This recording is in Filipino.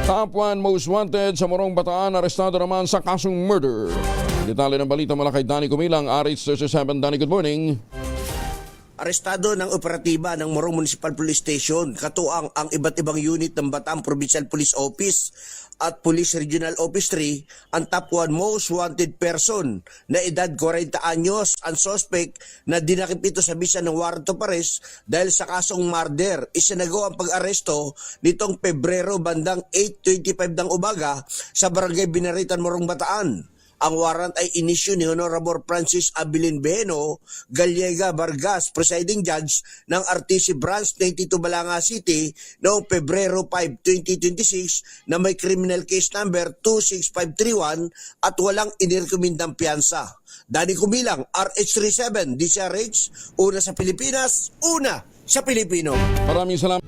Top 1 most wanted sa Morong Bataan, arestado naman sa kasong murder. Detalye ng balita mula kay Danny Kumilang, RH37. Danny, good morning. Arestado ng operatiba ng Morong Municipal Police Station, katuang ang iba't ibang unit ng Bataan Provincial Police Office at Police Regional Office 3, ang top 1 most wanted person na edad 40 anyos, ang suspect na dinakip ito sa bisa ng warrant of arrest dahil sa kasong murder. Isinagawa ang pag-aresto nitong Pebrero bandang 8:25 ng umaga sa Barangay Binaritan, Morong Bataan. Ang warrant ay inisyu ni Honorable Francis Abilin Beno Gallega Vargas, presiding judge ng RTC Branch 92 Balanga City noong Pebrero 5, 2026 na may criminal case number 26531 at walang inirekomendang piyansa. Danny Kumilang, RH37, DCRH, una sa Pilipinas, una sa Pilipino. Maraming salamat.